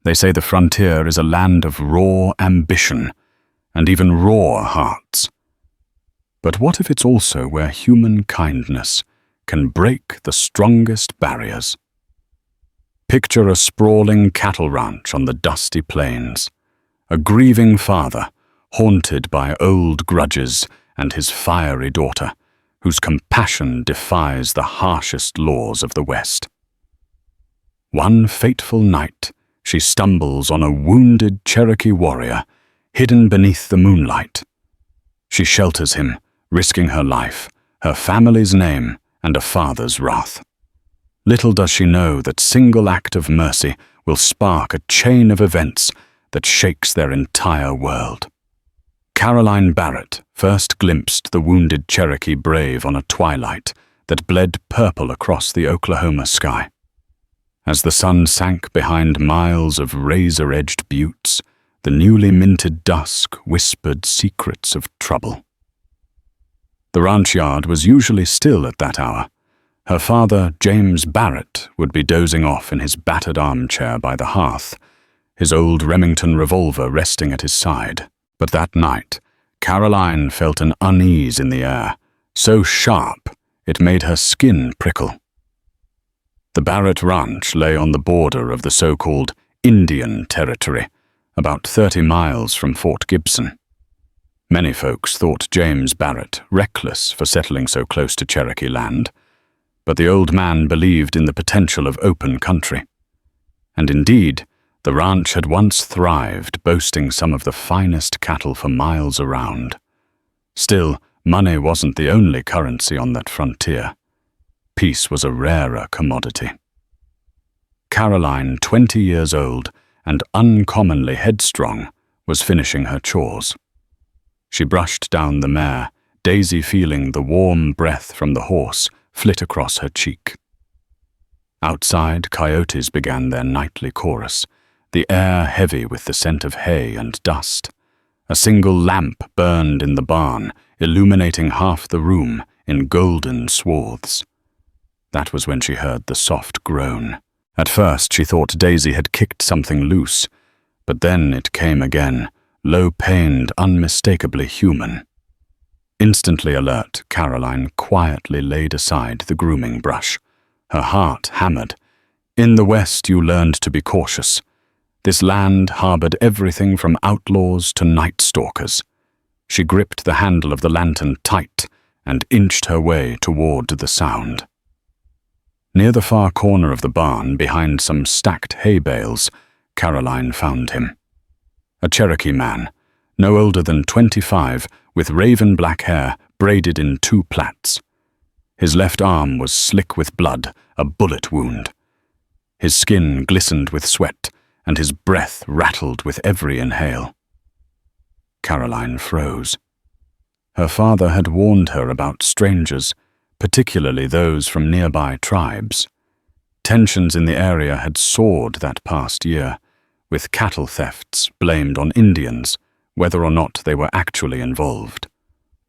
They say the frontier is a land of raw ambition and even raw hearts. But what if it's also where human kindness can break the strongest barriers? Picture a sprawling cattle ranch on the dusty plains, a grieving father haunted by old grudges and his fiery daughter, whose compassion defies the harshest laws of the West. One fateful night, she stumbles on a wounded Cherokee warrior hidden beneath the moonlight. She shelters him, risking her life, her family's name, and a father's wrath. Little does she know that single act of mercy will spark a chain of events that shakes their entire world. Caroline Barrett first glimpsed the wounded Cherokee brave on a twilight that bled purple across the Oklahoma sky. As the sun sank behind miles of razor-edged buttes, the newly minted dusk whispered secrets of trouble. The ranch yard was usually still at that hour. Her father, James Barrett, would be dozing off in his battered armchair by the hearth, his old Remington revolver resting at his side. But that night, Caroline felt an unease in the air, so sharp it made her skin prickle. The Barrett Ranch lay on the border of the so-called Indian Territory, about 30 miles from Fort Gibson. Many folks thought James Barrett reckless for settling so close to Cherokee land, but the old man believed in the potential of open country. And indeed, the ranch had once thrived, boasting some of the finest cattle for miles around. Still, money wasn't the only currency on that frontier. Peace was a rarer commodity. Caroline, 20 years old and uncommonly headstrong, was finishing her chores. She brushed down the mare, Daisy feeling the warm breath from the horse flit across her cheek. Outside, coyotes began their nightly chorus, the air heavy with the scent of hay and dust. A single lamp burned in the barn, illuminating half the room in golden swaths. That was when she heard the soft groan. At first she thought Daisy had kicked something loose, but then it came again, low-pained, unmistakably human. Instantly alert, Caroline quietly laid aside the grooming brush. Her heart hammered. In the West you learned to be cautious. This land harbored everything from outlaws to night stalkers. She gripped the handle of the lantern tight and inched her way toward the sound. Near the far corner of the barn, behind some stacked hay bales, Caroline found him. A Cherokee man, no older than 25, with raven black hair braided in 2 plaits. His left arm was slick with blood, a bullet wound. His skin glistened with sweat, and his breath rattled with every inhale. Caroline froze. Her father had warned her about strangers, particularly those from nearby tribes. Tensions in the area had soared that past year, with cattle thefts blamed on Indians, whether or not they were actually involved.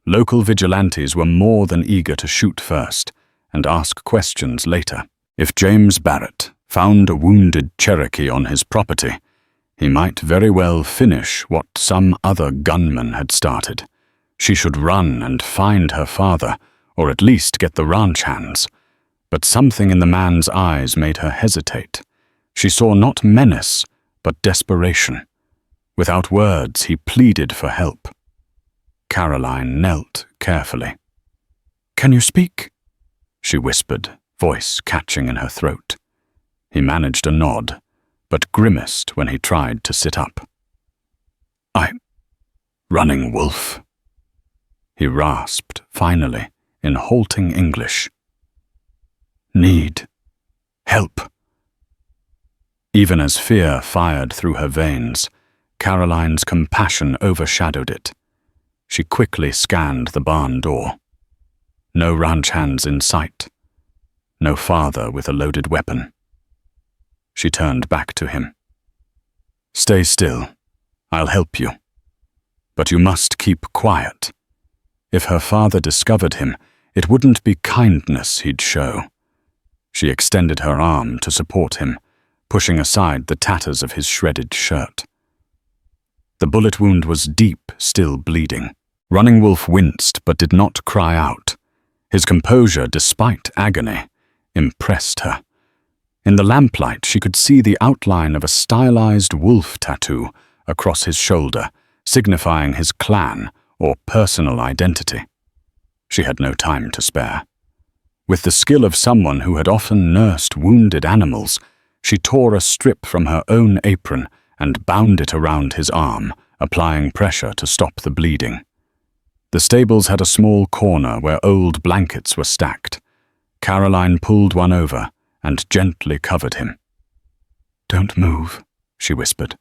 Local vigilantes were more than eager to shoot first and ask questions later. If James Barrett found a wounded Cherokee on his property, he might very well finish what some other gunman had started. She should run and find her father, or at least get the ranch hands. But something in the man's eyes made her hesitate. She saw not menace, but desperation. Without words, he pleaded for help. Caroline knelt carefully. "Can you speak?" she whispered, voice catching in her throat. He managed a nod, but grimaced when he tried to sit up. Running wolf," he rasped, finally, in halting English. "Need help." Even as fear fired through her veins, Caroline's compassion overshadowed it. She quickly scanned the barn door. No ranch hands in sight. No father with a loaded weapon. She turned back to him. "Stay still. I'll help you. But you must keep quiet." If her father discovered him, it wouldn't be kindness he'd show. She extended her arm to support him, pushing aside the tatters of his shredded shirt. The bullet wound was deep, still bleeding. Running Wolf winced but did not cry out. His composure, despite agony, impressed her. In the lamplight, she could see the outline of a stylized wolf tattoo across his shoulder, signifying his clan or personal identity. She had no time to spare. With the skill of someone who had often nursed wounded animals, she tore a strip from her own apron and bound it around his arm, applying pressure to stop the bleeding. The stables had a small corner where old blankets were stacked. Caroline pulled one over and gently covered him. "Don't move," she whispered.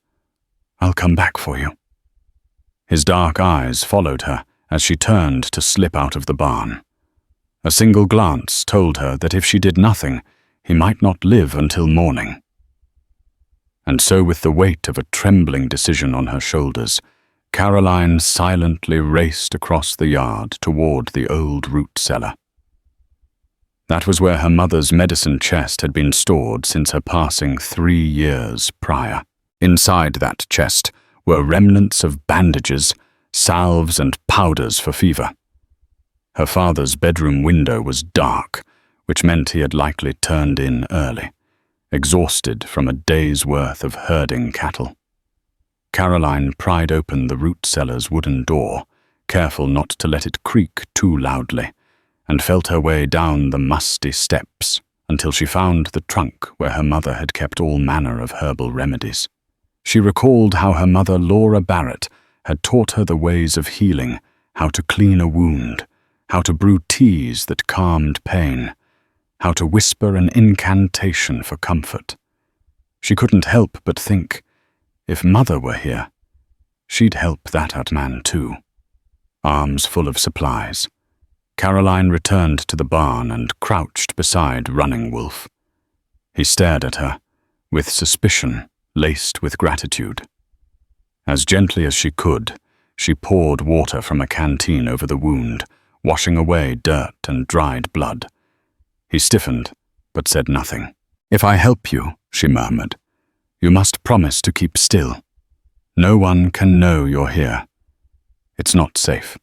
"I'll come back for you." His dark eyes followed her as she turned to slip out of the barn. A single glance told her that if she did nothing, he might not live until morning. And so, with the weight of a trembling decision on her shoulders, Caroline silently raced across the yard toward the old root cellar. That was where her mother's medicine chest had been stored since her passing 3 years prior. Inside that chest were remnants of bandages, salves, and powders for fever. Her father's bedroom window was dark, which meant he had likely turned in early, exhausted from a day's worth of herding cattle. Caroline pried open the root cellar's wooden door, careful not to let it creak too loudly, and felt her way down the musty steps until she found the trunk where her mother had kept all manner of herbal remedies. She recalled how her mother, Laura Barrett, had taught her the ways of healing, how to clean a wound, how to brew teas that calmed pain, how to whisper an incantation for comfort. She couldn't help but think, if Mother were here, she'd help that out man too. Arms full of supplies, Caroline returned to the barn and crouched beside Running Wolf. He stared at her, with suspicion laced with gratitude. As gently as she could, she poured water from a canteen over the wound, washing away dirt and dried blood. He stiffened, but said nothing. "If I help you," she murmured, "you must promise to keep still. No one can know you're here. It's not safe."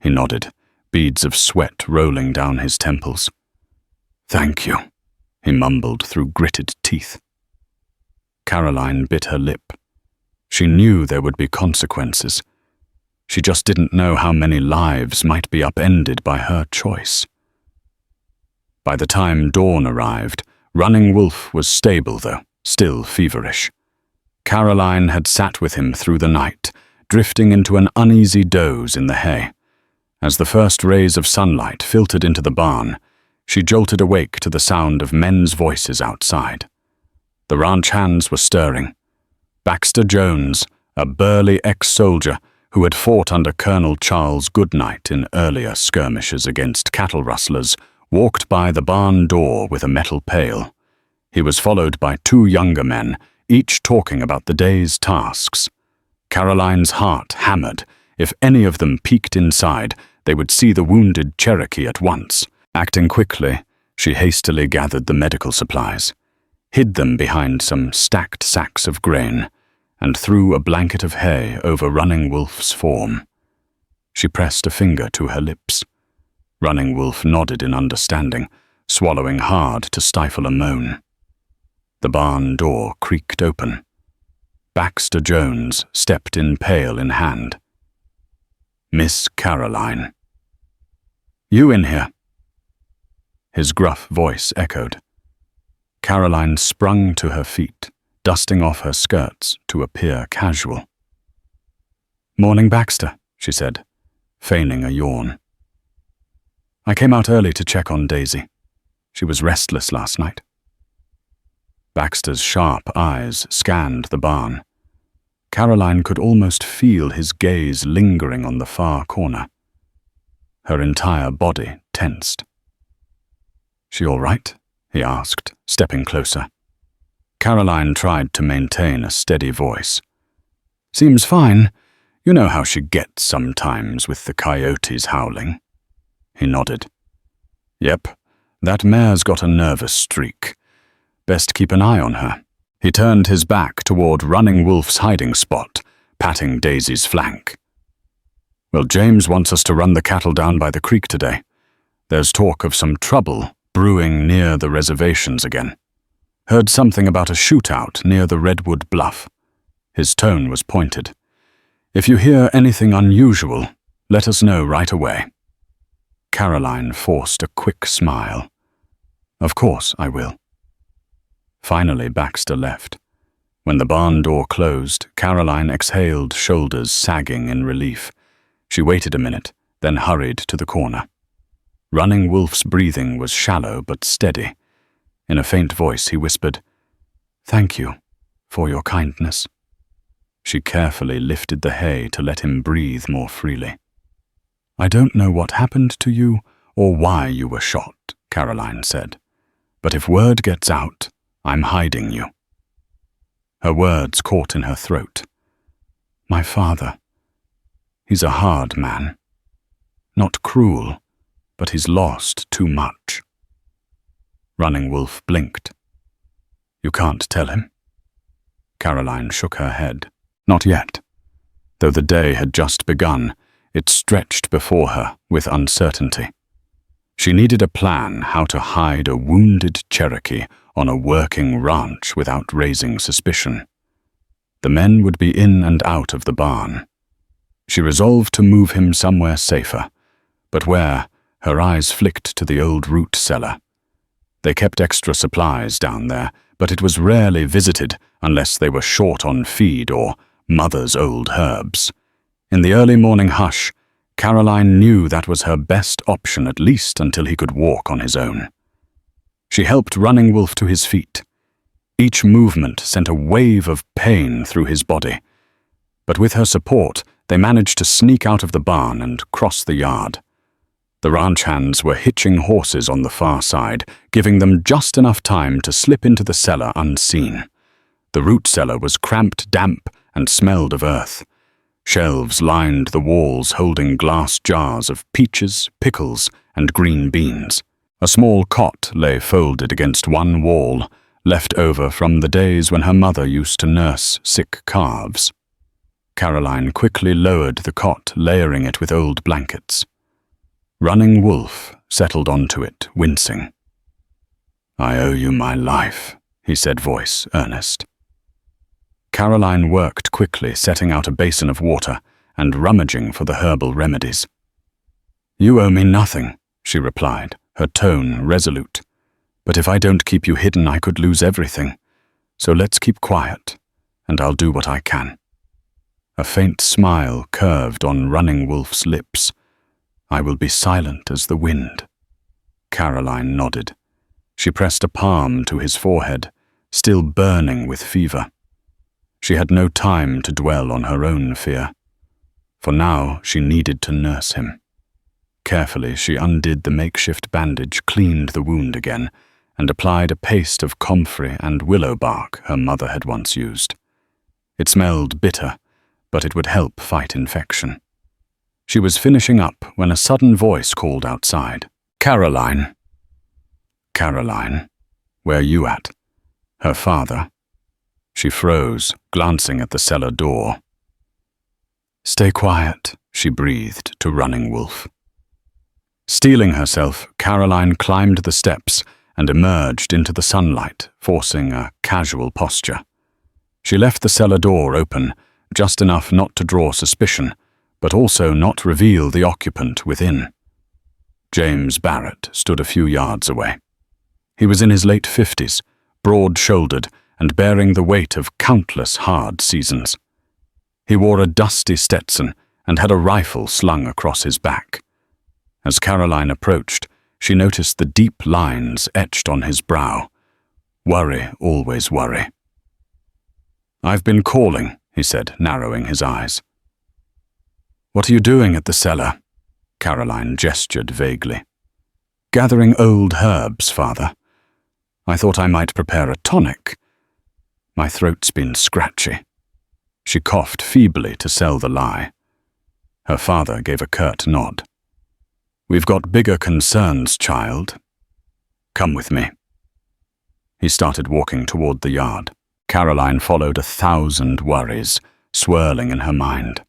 He nodded, beads of sweat rolling down his temples. "Thank you," he mumbled through gritted teeth. Caroline bit her lip. She knew there would be consequences. She just didn't know how many lives might be upended by her choice. By the time dawn arrived, Running Wolf was stable though, still feverish. Caroline had sat with him through the night, drifting into an uneasy doze in the hay. As the first rays of sunlight filtered into the barn, she jolted awake to the sound of men's voices outside. The ranch hands were stirring. Baxter Jones, a burly ex-soldier who had fought under Colonel Charles Goodnight in earlier skirmishes against cattle rustlers, walked by the barn door with a metal pail. He was followed by 2 younger men, each talking about the day's tasks. Caroline's heart hammered. If any of them peeked inside, they would see the wounded Cherokee at once. Acting quickly, she hastily gathered the medical supplies, hid them behind some stacked sacks of grain, and threw a blanket of hay over Running Wolf's form. She pressed a finger to her lips. Running Wolf nodded in understanding, swallowing hard to stifle a moan. The barn door creaked open. Baxter Jones stepped in, pail in hand. "Miss Caroline." "You in here?" His gruff voice echoed. Caroline sprung to her feet, dusting off her skirts to appear casual. "Morning, Baxter," she said, feigning a yawn. "I came out early to check on Daisy. She was restless last night." Baxter's sharp eyes scanned the barn. Caroline could almost feel his gaze lingering on the far corner. Her entire body tensed. "She all right?" he asked, stepping closer. Caroline tried to maintain a steady voice. "Seems fine. You know how she gets sometimes with the coyotes howling." He nodded. "Yep, that mare's got a nervous streak. Best keep an eye on her. He turned his back toward Running Wolf's hiding spot, patting Daisy's flank. Well, James wants us to run the cattle down by the creek today. There's talk of some trouble brewing near the reservations again. Heard something about a shootout near the Redwood Bluff. His tone was pointed. If you hear anything unusual, let us know right away. Caroline forced a quick smile. Of course I will. Finally, Baxter left. When the barn door closed, Caroline exhaled, shoulders sagging in relief. She waited a minute, then hurried to the corner. Running Wolf's breathing was shallow but steady. In a faint voice, he whispered, "Thank you for your kindness." She carefully lifted the hay to let him breathe more freely. "I don't know what happened to you or why you were shot," Caroline said. "But if word gets out, I'm hiding you." Her words caught in her throat. "My father, he's a hard man. Not cruel, but he's lost too much." Running Wolf blinked. "You can't tell him?" Caroline shook her head. Not yet. Though the day had just begun, it stretched before her with uncertainty. She needed a plan how to hide a wounded Cherokee on a working ranch without raising suspicion. The men would be in and out of the barn. She resolved to move him somewhere safer, but where, her eyes flicked to the old root cellar. They kept extra supplies down there, but it was rarely visited unless they were short on feed or mother's old herbs. In the early morning hush, Caroline knew that was her best option, at least until he could walk on his own. She helped Running Wolf to his feet. Each movement sent a wave of pain through his body, but with her support, they managed to sneak out of the barn and cross the yard. The ranch hands were hitching horses on the far side, giving them just enough time to slip into the cellar unseen. The root cellar was cramped, damp, and smelled of earth. Shelves lined the walls holding glass jars of peaches, pickles, and green beans. A small cot lay folded against one wall, left over from the days when her mother used to nurse sick calves. Caroline quickly lowered the cot, layering it with old blankets. Running Wolf settled onto it, wincing. "I owe you my life," he said, voice earnest. Caroline worked quickly, setting out a basin of water and rummaging for the herbal remedies. "You owe me nothing," she replied, her tone resolute. "But if I don't keep you hidden, I could lose everything. So let's keep quiet, and I'll do what I can." A faint smile curved on Running Wolf's lips. "I will be silent as the wind." Caroline nodded. She pressed a palm to his forehead, still burning with fever. She had no time to dwell on her own fear. For now, she needed to nurse him. Carefully, she undid the makeshift bandage, cleaned the wound again, and applied a paste of comfrey and willow bark her mother had once used. It smelled bitter, but it would help fight infection. She was finishing up when a sudden voice called outside. "Caroline." "Caroline, where you at?" Her father. She froze, glancing at the cellar door. "Stay quiet," she breathed to Running Wolf. Steeling herself, Caroline climbed the steps and emerged into the sunlight, forcing a casual posture. She left the cellar door open, just enough not to draw suspicion, but also not reveal the occupant within. James Barrett stood a few yards away. He was in his late 50s, broad-shouldered, and bearing the weight of countless hard seasons. He wore a dusty Stetson and had a rifle slung across his back. As Caroline approached, she noticed the deep lines etched on his brow. Worry, always worry. "I've been calling," he said, narrowing his eyes. "What are you doing at the cellar?" Caroline gestured vaguely. "Gathering old herbs, Father. I thought I might prepare a tonic. My throat's been scratchy." She coughed feebly to sell the lie. Her father gave a curt nod. "We've got bigger concerns, child. Come with me." He started walking toward the yard. Caroline followed 1,000 worries, swirling in her mind.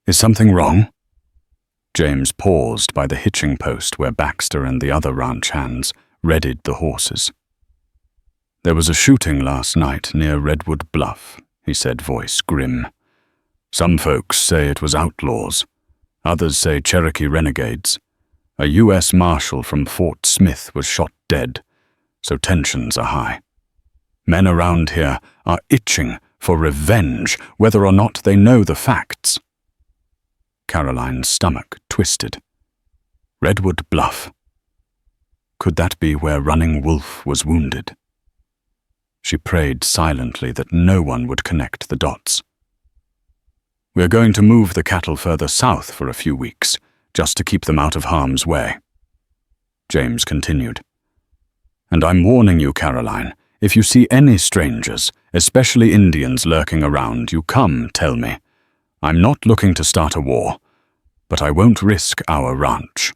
"Is something wrong?" James paused by the hitching post where Baxter and the other ranch hands readied the horses. "There was a shooting last night near Redwood Bluff," he said, voice grim. "Some folks say it was outlaws. Others say Cherokee renegades. A U.S. Marshal from Fort Smith was shot dead, so tensions are high. Men around here are itching for revenge, whether or not they know the facts." Caroline's stomach twisted. Redwood Bluff. Could that be where Running Wolf was wounded? She prayed silently that no one would connect the dots. "We're going to move the cattle further south for a few weeks, just to keep them out of harm's way." James continued. "And I'm warning you, Caroline, if you see any strangers, especially Indians lurking around, you come tell me. I'm not looking to start a war, but I won't risk our ranch."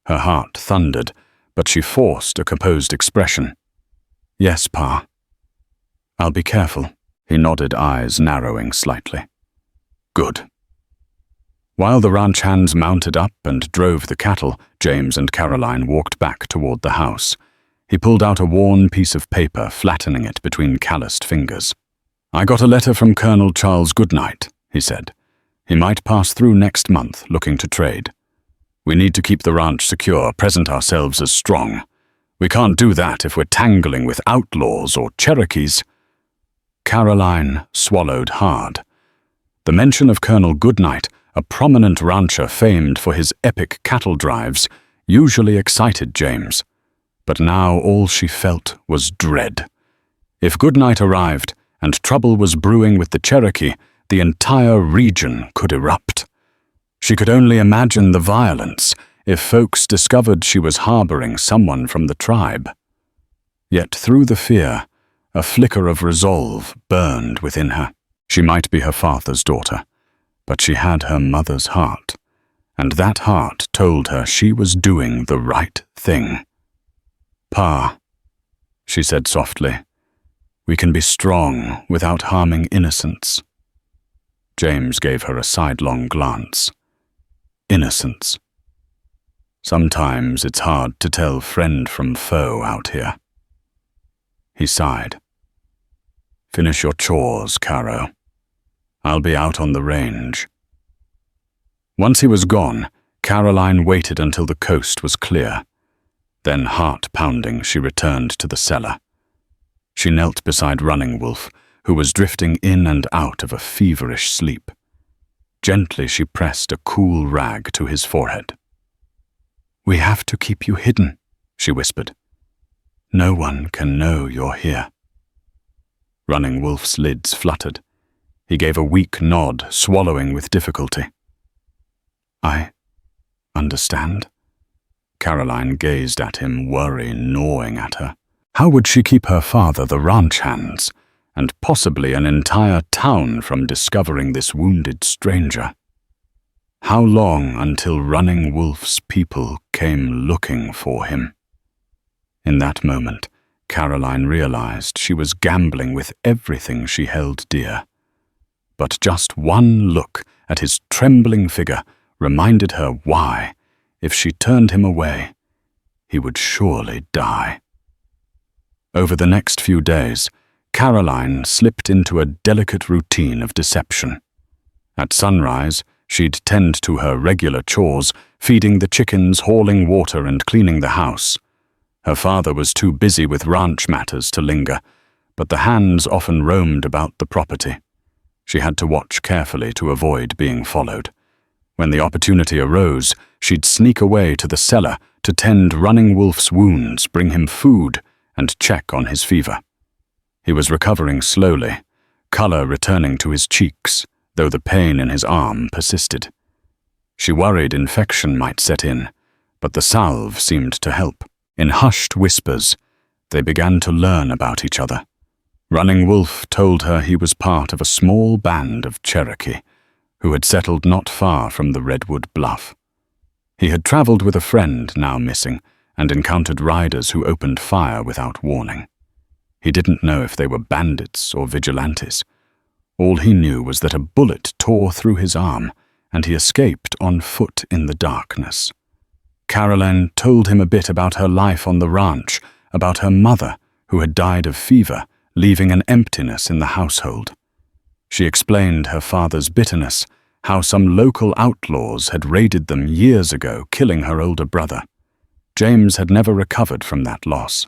Her heart thundered, but she forced a composed expression. "Yes, Pa. I'll be careful." He nodded, eyes narrowing slightly. "Good." While the ranch hands mounted up and drove the cattle, James and Caroline walked back toward the house. He pulled out a worn piece of paper, flattening it between calloused fingers. "I got a letter from Colonel Charles Goodnight," he said. "He might pass through next month, looking to trade. We need to keep the ranch secure, present ourselves as strong. We can't do that if we're tangling with outlaws or Cherokees." Caroline swallowed hard. The mention of Colonel Goodnight, a prominent rancher famed for his epic cattle drives, usually excited James. But now all she felt was dread. If Goodnight arrived and trouble was brewing with the Cherokee, the entire region could erupt. She could only imagine the violence if folks discovered she was harboring someone from the tribe. Yet through the fear, a flicker of resolve burned within her. She might be her father's daughter, but she had her mother's heart, and that heart told her she was doing the right thing. "Pa," she said softly, "we can be strong without harming innocents." James gave her a sidelong glance. Innocence. Sometimes it's hard to tell friend from foe out here. He sighed. "Finish your chores, Caro. I'll be out on the range." Once he was gone, Caroline waited until the coast was clear. Then, heart-pounding, she returned to the cellar. She knelt beside Running Wolf, who was drifting in and out of a feverish sleep. Gently she pressed a cool rag to his forehead. "We have to keep you hidden," she whispered. "No one can know you're here." Running Wolf's lids fluttered. He gave a weak nod, swallowing with difficulty. "I understand." Caroline gazed at him, worry gnawing at her. How would she keep her father, the ranch hands, and possibly an entire town from discovering this wounded stranger? How long until Running Wolf's people came looking for him? In that moment, Caroline realized she was gambling with everything she held dear. But just one look at his trembling figure reminded her why, if she turned him away, he would surely die. Over the next few days, Caroline slipped into a delicate routine of deception. At sunrise, she'd tend to her regular chores, feeding the chickens, hauling water, and cleaning the house. Her father was too busy with ranch matters to linger, but the hands often roamed about the property. She had to watch carefully to avoid being followed. When the opportunity arose, she'd sneak away to the cellar to tend Running Wolf's wounds, bring him food, and check on his fever. He was recovering slowly, color returning to his cheeks, though the pain in his arm persisted. She worried infection might set in, but the salve seemed to help. In hushed whispers, they began to learn about each other. Running Wolf told her he was part of a small band of Cherokee, who had settled not far from the Redwood Bluff. He had traveled with a friend now missing, and encountered riders who opened fire without warning. He didn't know if they were bandits or vigilantes. All he knew was that a bullet tore through his arm, and he escaped on foot in the darkness. Caroline told him a bit about her life on the ranch, about her mother, who had died of fever, leaving an emptiness in the household. She explained her father's bitterness, how some local outlaws had raided them years ago, killing her older brother. James had never recovered from that loss.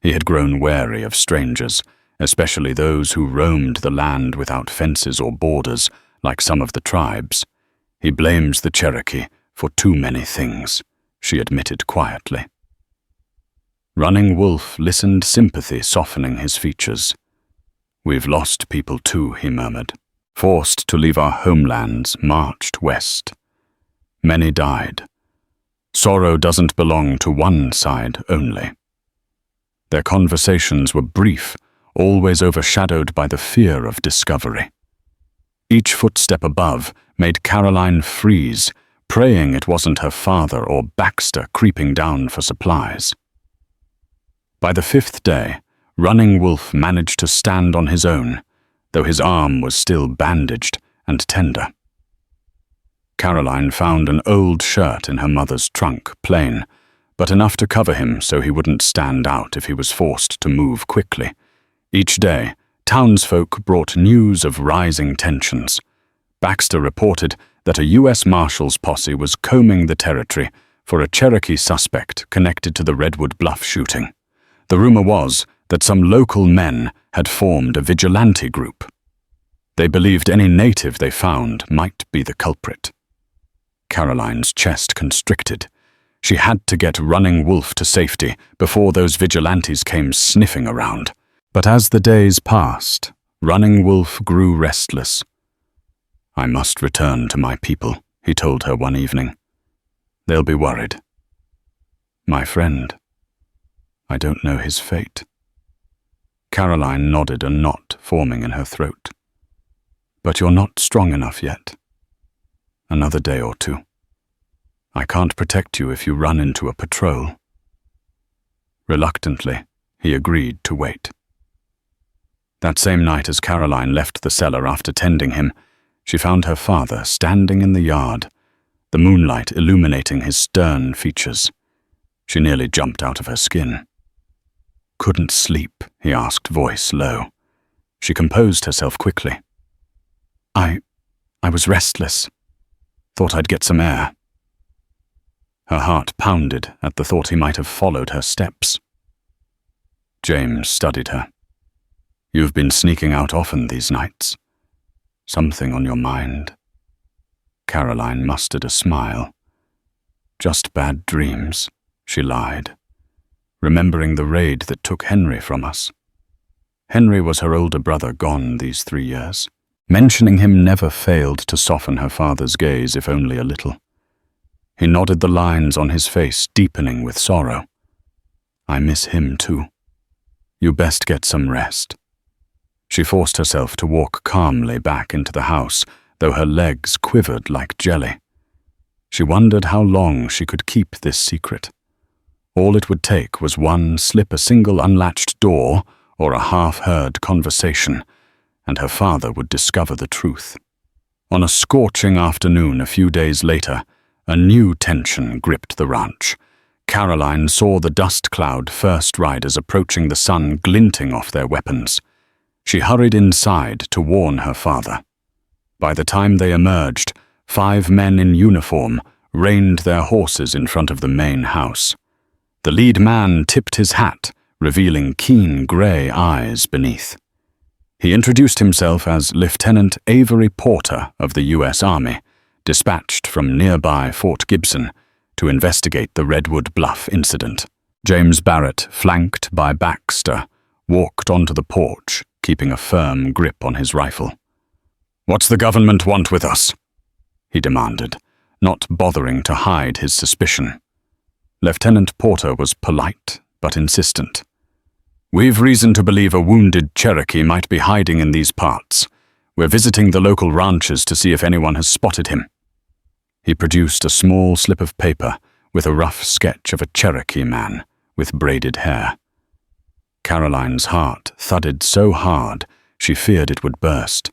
He had grown wary of strangers, especially those who roamed the land without fences or borders, like some of the tribes. He blames the Cherokee for too many things, she admitted quietly. Running Wolf listened, sympathy softening his features. "We've lost people too," he murmured. "Forced to leave our homelands, marched west. Many died. Sorrow doesn't belong to one side only." Their conversations were brief, always overshadowed by the fear of discovery. Each footstep above made Caroline freeze, praying it wasn't her father or Baxter creeping down for supplies. By the 5th day, Running Wolf managed to stand on his own, though his arm was still bandaged and tender. Caroline found an old shirt in her mother's trunk, plain, but enough to cover him so he wouldn't stand out if he was forced to move quickly. Each day, townsfolk brought news of rising tensions. Baxter reported that a U.S. Marshal's posse was combing the territory for a Cherokee suspect connected to the Redwood Bluff shooting. The rumor was that some local men had formed a vigilante group. They believed any native they found might be the culprit. Caroline's chest constricted. She had to get Running Wolf to safety before those vigilantes came sniffing around. But as the days passed, Running Wolf grew restless. "I must return to my people," he told her one evening. "They'll be worried." "My friend, I don't know his fate." Caroline nodded, a knot forming in her throat. "But you're not strong enough yet. Another day or two. I can't protect you if you run into a patrol." Reluctantly, he agreed to wait. That same night, as Caroline left the cellar after tending him, she found her father standing in the yard, the moonlight illuminating his stern features. She nearly jumped out of her skin. "Couldn't sleep?" he asked, voice low. She composed herself quickly. I was restless. Thought I'd get some air." Her heart pounded at the thought he might have followed her steps. James studied her. "You've been sneaking out often these nights. Something on your mind?" Caroline mustered a smile. "Just bad dreams," she lied, remembering the raid that took Henry from us. Henry was her older brother, gone these 3 years. Mentioning him never failed to soften her father's gaze, if only a little. He nodded, the lines on his face deepening with sorrow. "I miss him too. You best get some rest." She forced herself to walk calmly back into the house, though her legs quivered like jelly. She wondered how long she could keep this secret. All it would take was one slip, a single unlatched door, or a half-heard conversation, and her father would discover the truth. On a scorching afternoon a few days later, a new tension gripped the ranch. Caroline saw the dust cloud first riders approaching, the sun glinting off their weapons. She hurried inside to warn her father. By the time they emerged, 5 men in uniform reined their horses in front of the main house. The lead man tipped his hat, revealing keen gray eyes beneath. He introduced himself as Lieutenant Avery Porter of the U.S. Army, dispatched from nearby Fort Gibson to investigate the Redwood Bluff incident. James Barrett, flanked by Baxter, walked onto the porch, keeping a firm grip on his rifle. "What's the government want with us?" he demanded, not bothering to hide his suspicion. Lieutenant Porter was polite but insistent. "We've reason to believe a wounded Cherokee might be hiding in these parts. We're visiting the local ranches to see if anyone has spotted him." He produced a small slip of paper with a rough sketch of a Cherokee man with braided hair. Caroline's heart thudded so hard she feared it would burst.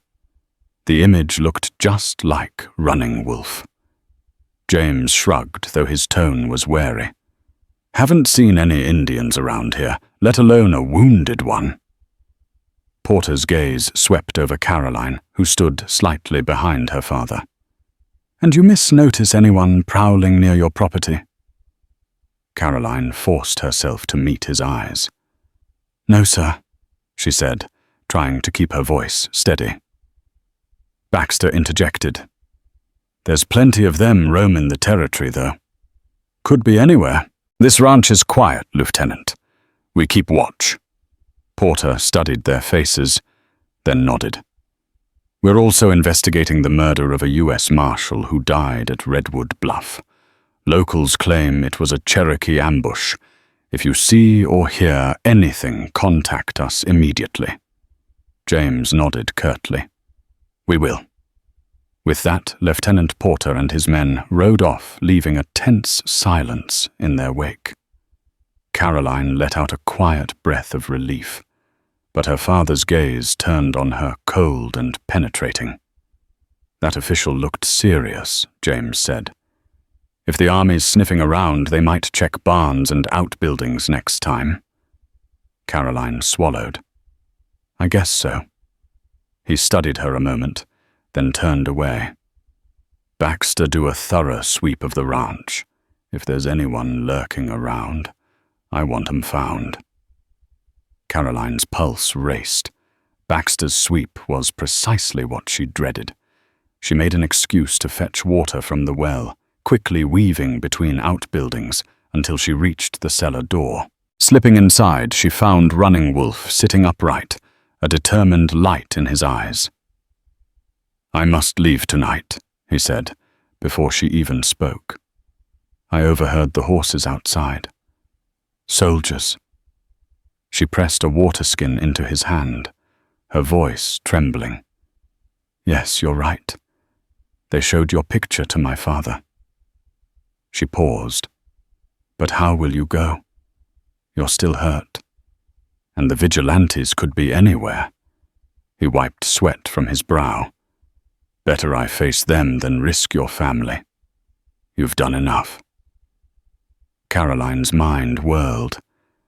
The image looked just like Running Wolf. James shrugged, though his tone was wary. "Haven't seen any Indians around here, let alone a wounded one." Porter's gaze swept over Caroline, who stood slightly behind her father. "And you notice anyone prowling near your property?" Caroline forced herself to meet his eyes. "No, sir," she said, trying to keep her voice steady. Baxter interjected. "There's plenty of them roaming the territory, though. Could be anywhere. This ranch is quiet, Lieutenant. We keep watch." Porter studied their faces, then nodded. "We're also investigating the murder of a U.S. Marshal who died at Redwood Bluff. Locals claim it was a Cherokee ambush. If you see or hear anything, contact us immediately." James nodded curtly. "We will." With that, Lieutenant Porter and his men rode off, leaving a tense silence in their wake. Caroline let out a quiet breath of relief, but her father's gaze turned on her cold and penetrating. "That official looked serious," James said. "If the army's sniffing around, they might check barns and outbuildings next time." Caroline swallowed. "I guess so." He studied her a moment, then turned away. "Baxter do a thorough sweep of the ranch. If there's anyone lurking around, I want 'em found." Caroline's pulse raced. Baxter's sweep was precisely what she dreaded. She made an excuse to fetch water from the well, quickly weaving between outbuildings until she reached the cellar door. Slipping inside, she found Running Wolf sitting upright, a determined light in his eyes. "I must leave tonight," he said, before she even spoke. "I overheard the horses outside. Soldiers." She pressed a water skin into his hand, her voice trembling. "Yes, you're right. They showed your picture to my father." She paused. "But how will you go? You're still hurt. And the Vigilantes could be anywhere." He wiped sweat from his brow. "Better I face them than risk your family. You've done enough." Caroline's mind whirled.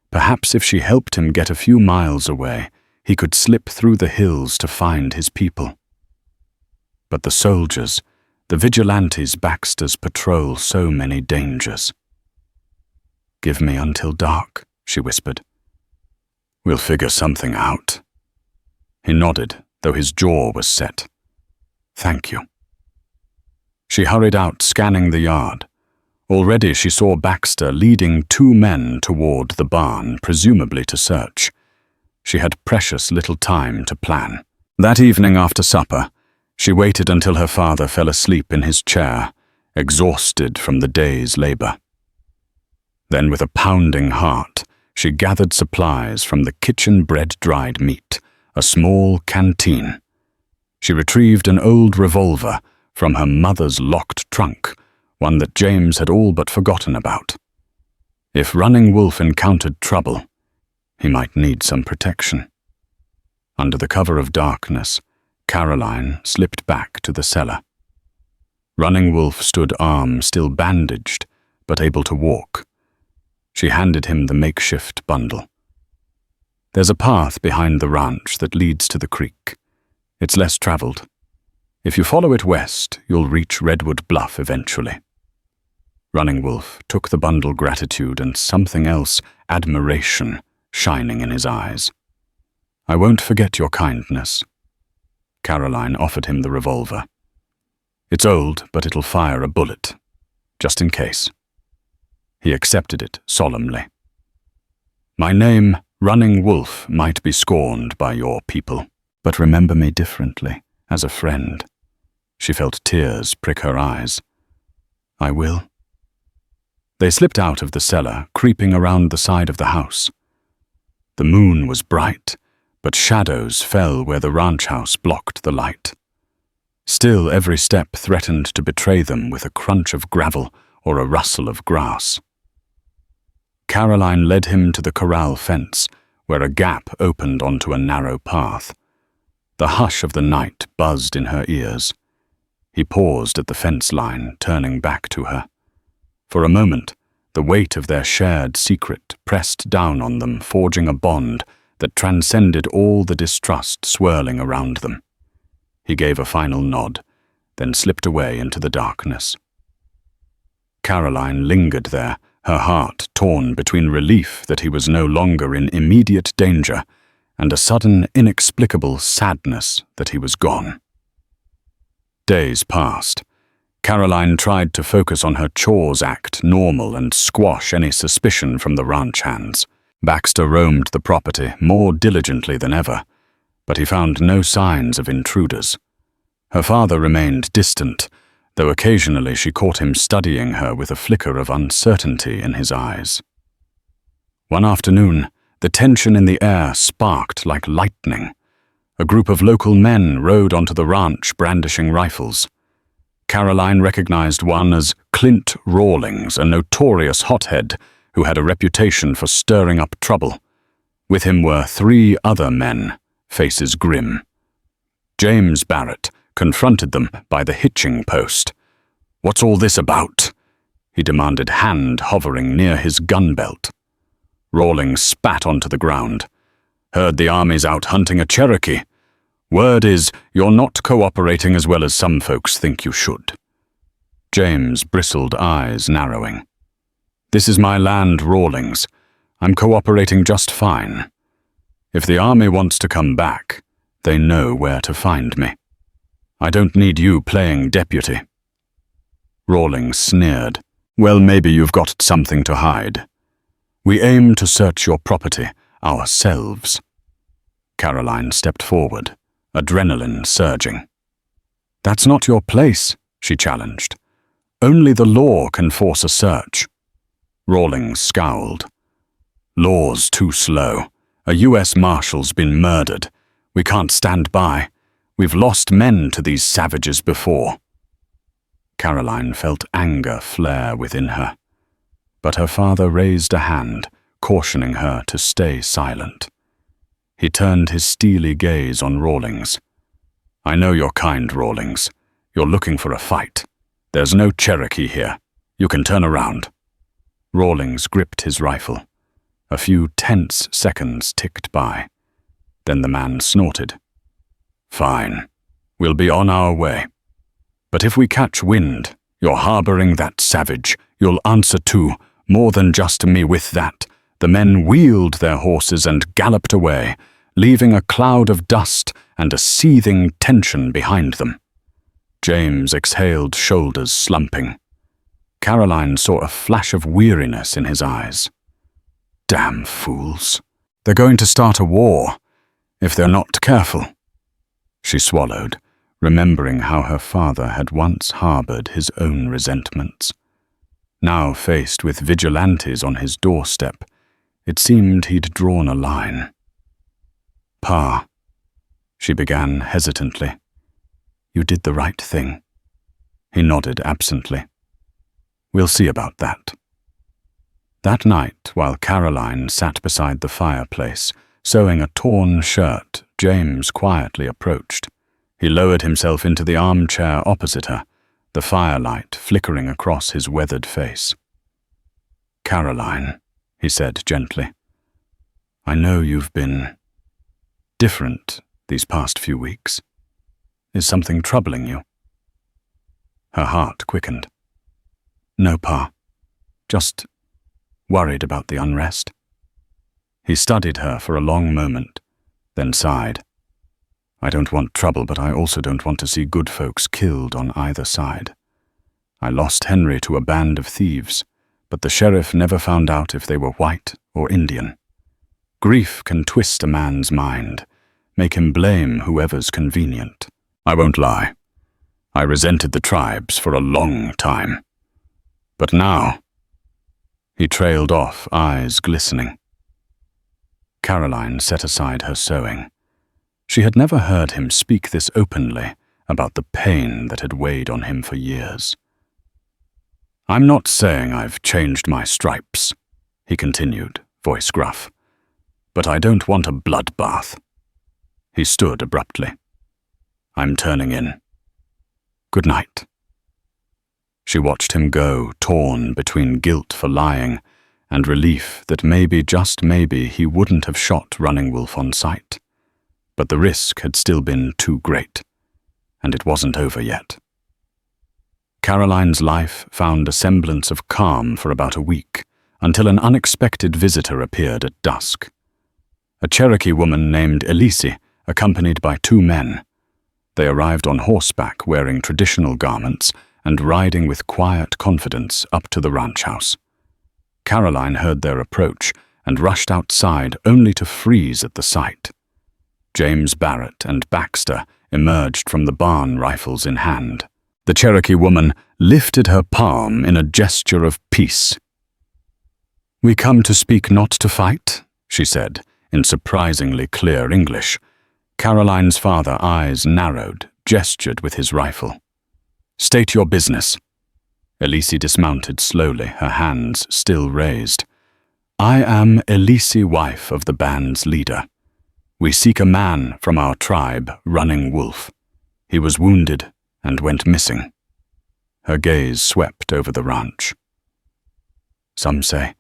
Perhaps if she helped him get a few miles away, he could slip through the hills to find his people. But the soldiers, the Vigilantes Baxter's patrol so many dangers. "Give me until dark," she whispered. "We'll figure something out." He nodded, though his jaw was set. "Thank you." She hurried out, scanning the yard. Already she saw Baxter leading 2 men toward the barn, presumably to search. She had precious little time to plan. That evening after supper, she waited until her father fell asleep in his chair, exhausted from the day's labor. Then, with a pounding heart, she gathered supplies from the kitchen bread-dried meat, a small canteen. She retrieved an old revolver from her mother's locked trunk, one that James had all but forgotten about. If Running Wolf encountered trouble, he might need some protection. Under the cover of darkness, Caroline slipped back to the cellar. Running Wolf stood arm still bandaged, but able to walk. She handed him the makeshift bundle. "There's a path behind the ranch that leads to the creek. It's less traveled. If you follow it west, you'll reach Redwood Bluff eventually." Running Wolf took the bundle gratitude and something else, admiration, shining in his eyes. "I won't forget your kindness." Caroline offered him the revolver. "It's old, but it'll fire a bullet, just in case." He accepted it solemnly. "My name, Running Wolf, might be scorned by your people, but remember me differently, as a friend." She felt tears prick her eyes. "I will." They slipped out of the cellar, creeping around the side of the house. The moon was bright, but shadows fell where the ranch house blocked the light. Still, every step threatened to betray them with a crunch of gravel or a rustle of grass. Caroline led him to the corral fence, where a gap opened onto a narrow path. The hush of the night buzzed in her ears. He paused at the fence line, turning back to her. For a moment, the weight of their shared secret pressed down on them, forging a bond that transcended all the distrust swirling around them. He gave a final nod, then slipped away into the darkness. Caroline lingered there, her heart torn between relief that he was no longer in immediate danger and a sudden, inexplicable sadness that he was gone. Days passed. Caroline tried to focus on her chores, act normal, and squash any suspicion from the ranch hands. Baxter roamed the property more diligently than ever, but he found no signs of intruders. Her father remained distant, though occasionally she caught him studying her with a flicker of uncertainty in his eyes. One afternoon, the tension in the air sparked like lightning. A group of local men rode onto the ranch brandishing rifles. Caroline recognized one as Clint Rawlings, a notorious hothead who had a reputation for stirring up trouble. With him were 3 other men, faces grim. James Barrett confronted them by the hitching post. "What's all this about?" he demanded, hand hovering near his gun belt. Rawlings spat onto the ground. "Heard the army's out hunting a Cherokee. Word is, you're not cooperating as well as some folks think you should." James' bristled eyes narrowing. "This is my land, Rawlings. I'm cooperating just fine. If the army wants to come back, they know where to find me. I don't need you playing deputy." Rawlings sneered. "Well, maybe you've got something to hide. We aim to search your property ourselves." Caroline stepped forward, adrenaline surging. "That's not your place," she challenged. "Only the law can force a search." Rawlings scowled. "Law's too slow. A U.S. Marshal's been murdered. We can't stand by. We've lost men to these savages before." Caroline felt anger flare within her, but her father raised a hand, cautioning her to stay silent. He turned his steely gaze on Rawlings. "I know your kind, Rawlings. You're looking for a fight. There's no Cherokee here. You can turn around." Rawlings gripped his rifle. A few tense seconds ticked by. Then the man snorted. "Fine. We'll be on our way. But if we catch wind, you're harboring that savage, you'll answer too, more than just me with that." The men wheeled their horses and galloped away, leaving a cloud of dust and a seething tension behind them. James exhaled, shoulders slumping. Caroline saw a flash of weariness in his eyes. "Damn fools. They're going to start a war, if they're not careful." She swallowed, remembering how her father had once harbored his own resentments. Now faced with vigilantes on his doorstep, it seemed he'd drawn a line. "Pa," she began hesitantly, "you did the right thing." He nodded absently. "We'll see about that." That night, while Caroline sat beside the fireplace, sewing a torn shirt, James quietly approached. He lowered himself into the armchair opposite her, the firelight flickering across his weathered face. "Caroline," he said gently, "I know you've been different these past few weeks. Is something troubling you?" Her heart quickened. "No, Pa. Just worried about the unrest." He studied her for a long moment, then sighed. "I don't want trouble, but I also don't want to see good folks killed on either side. I lost Henry to a band of thieves, but the sheriff never found out if they were white or Indian. Grief can twist a man's mind, make him blame whoever's convenient. I won't lie. I resented the tribes for a long time. But now—" He trailed off, eyes glistening. Caroline set aside her sewing. She had never heard him speak this openly about the pain that had weighed on him for years. I'm not saying I've changed my stripes, he continued, voice gruff, but I don't want a bloodbath. He stood abruptly. I'm turning in. Good night. She watched him go, torn between guilt for lying and relief that maybe, just maybe, he wouldn't have shot Running Wolf on sight. But the risk had still been too great, and it wasn't over yet. Caroline's life found a semblance of calm for about a week, until an unexpected visitor appeared at dusk. A Cherokee woman named Elise, accompanied by 2 men. They arrived on horseback wearing traditional garments and riding with quiet confidence up to the ranch house. Caroline heard their approach and rushed outside only to freeze at the sight. James Barrett and Baxter emerged from the barn, rifles in hand. The Cherokee woman lifted her palm in a gesture of peace. "We come to speak, not to fight," she said, in surprisingly clear English. Caroline's father, eyes narrowed, gestured with his rifle. "State your business." Elise dismounted slowly, her hands still raised. "I am Elise, wife of the band's leader. We seek a man from our tribe, Running Wolf. He was wounded and went missing." Her gaze swept over the ranch. "Some say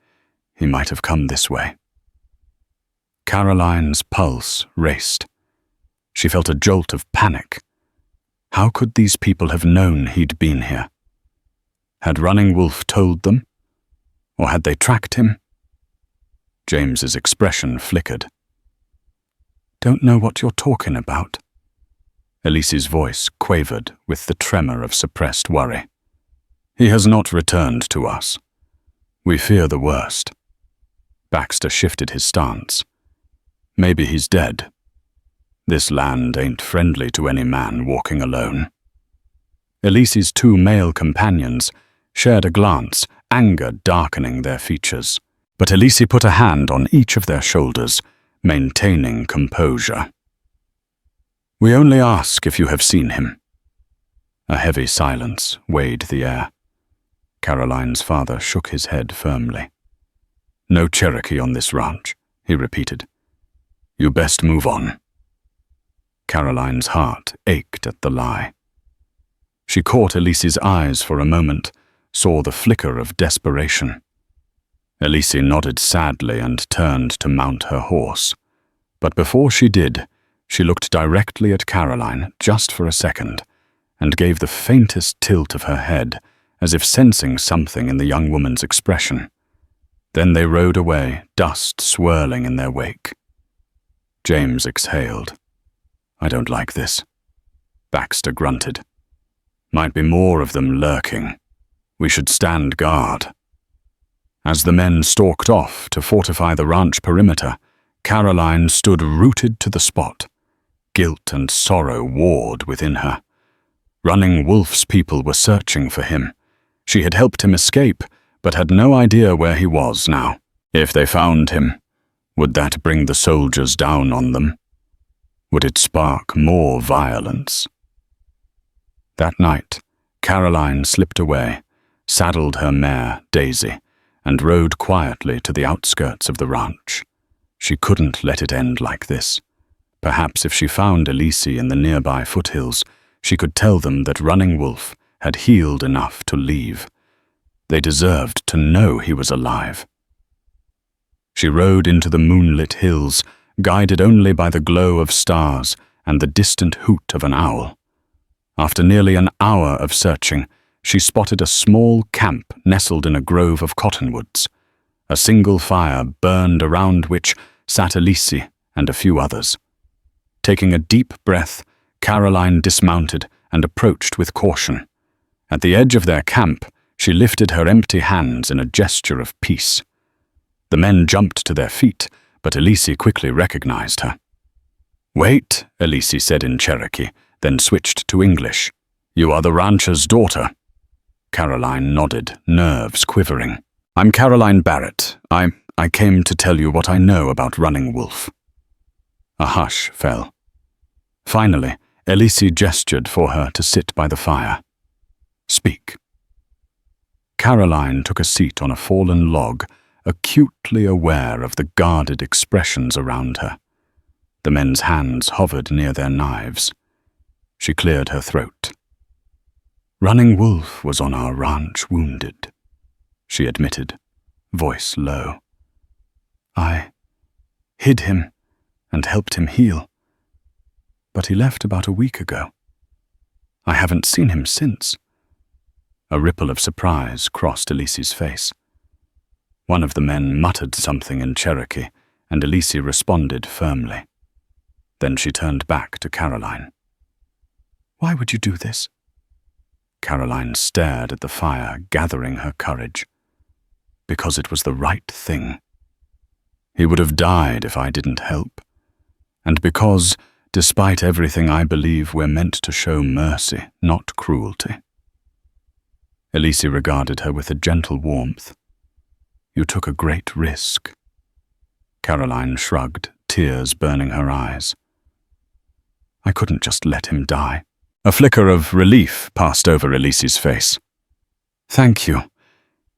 he might have come this way." Caroline's pulse raced. She felt a jolt of panic. How could these people have known he'd been here? Had Running Wolf told them? Or had they tracked him? James's expression flickered. "Don't know what you're talking about." Elise's voice quavered with the tremor of suppressed worry. "He has not returned to us. We fear the worst." Baxter shifted his stance. "Maybe he's dead. This land ain't friendly to any man walking alone." Elise's 2 male companions shared a glance, anger darkening their features. But Elise put a hand on each of their shoulders, maintaining composure. "We only ask if you have seen him." A heavy silence weighed the air. Caroline's father shook his head firmly. "No Cherokee on this ranch," he repeated. "You best move on." Caroline's heart ached at the lie. She caught Elise's eyes for a moment, saw the flicker of desperation. Elise nodded sadly and turned to mount her horse. But before she did, she looked directly at Caroline just for a second and gave the faintest tilt of her head, as if sensing something in the young woman's expression. Then they rode away, dust swirling in their wake. James exhaled. "I don't like this." Baxter grunted. "Might be more of them lurking. We should stand guard." As the men stalked off to fortify the ranch perimeter, Caroline stood rooted to the spot. Guilt and sorrow warred within her. Running Wolf's people were searching for him. She had helped him escape, but had no idea where he was now. If they found him, would that bring the soldiers down on them? Would it spark more violence? That night, Caroline slipped away, saddled her mare, Daisy, and rode quietly to the outskirts of the ranch. She couldn't let it end like this. Perhaps if she found Elise in the nearby foothills, she could tell them that Running Wolf had healed enough to leave. They deserved to know he was alive. She rode into the moonlit hills, guided only by the glow of stars and the distant hoot of an owl. After nearly an hour of searching, she spotted a small camp nestled in a grove of cottonwoods. A single fire burned around which sat Elise and a few others. Taking a deep breath, Caroline dismounted and approached with caution. At the edge of their camp, she lifted her empty hands in a gesture of peace. The men jumped to their feet, but Elise quickly recognized her. "Wait," Elise said in Cherokee, then switched to English. "You are the rancher's daughter." Caroline nodded, nerves quivering. "I'm Caroline Barrett. I came to tell you what I know about Running Wolf." A hush fell. Finally, Elise gestured for her to sit by the fire. "Speak." Caroline took a seat on a fallen log, acutely aware of the guarded expressions around her. The men's hands hovered near their knives. She cleared her throat. "Running Wolf was on our ranch wounded," she admitted, voice low. "I hid him and helped him heal. But he left about a week ago. I haven't seen him since." A ripple of surprise crossed Elise's face. One of the men muttered something in Cherokee, and Elise responded firmly. Then she turned back to Caroline. "Why would you do this?" Caroline stared at the fire, gathering her courage. "Because it was the right thing. He would have died if I didn't help. And because, despite everything, I believe we're meant to show mercy, not cruelty." Elise regarded her with a gentle warmth. "You took a great risk." Caroline shrugged, tears burning her eyes. "I couldn't just let him die." A flicker of relief passed over Elise's face. "Thank you.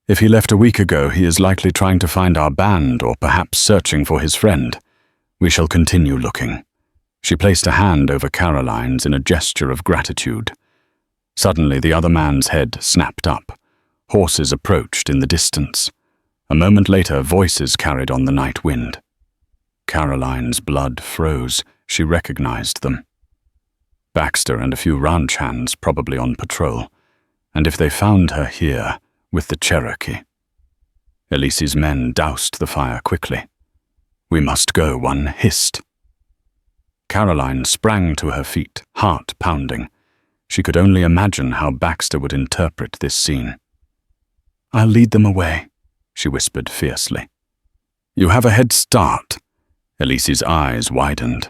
If he left a week ago, he is likely trying to find our band or perhaps searching for his friend. We shall continue looking." She placed a hand over Caroline's in a gesture of gratitude. Suddenly, the other man's head snapped up. Horses approached in the distance. A moment later, voices carried on the night wind. Caroline's blood froze. She recognized them. Baxter and a few ranch hands probably on patrol, and if they found her here, with the Cherokee. Elise's men doused the fire quickly. "We must go," one hissed. Caroline sprang to her feet, heart pounding. She could only imagine how Baxter would interpret this scene. "I'll lead them away," she whispered fiercely. "You have a head start." Elise's eyes widened.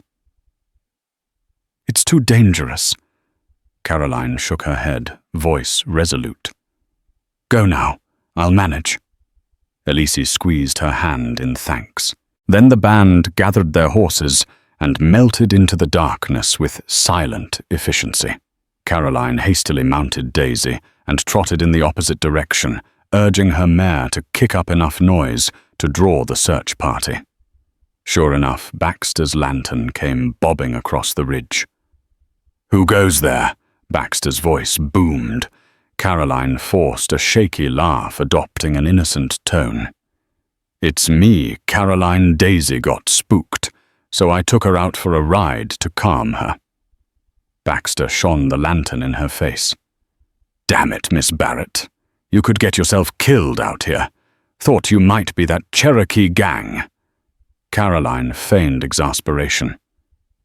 "It's too dangerous." Caroline shook her head, voice resolute. "Go now. I'll manage." Elise squeezed her hand in thanks. Then the band gathered their horses and melted into the darkness with silent efficiency. Caroline hastily mounted Daisy and trotted in the opposite direction, urging her mare to kick up enough noise to draw the search party. Sure enough, Baxter's lantern came bobbing across the ridge. "Who goes there?" Baxter's voice boomed. Caroline forced a shaky laugh, adopting an innocent tone. "It's me. Caroline Daisy got spooked, so I took her out for a ride to calm her." Baxter shone the lantern in her face. "Damn it, Miss Barrett. You could get yourself killed out here. Thought you might be that Cherokee gang." Caroline feigned exasperation.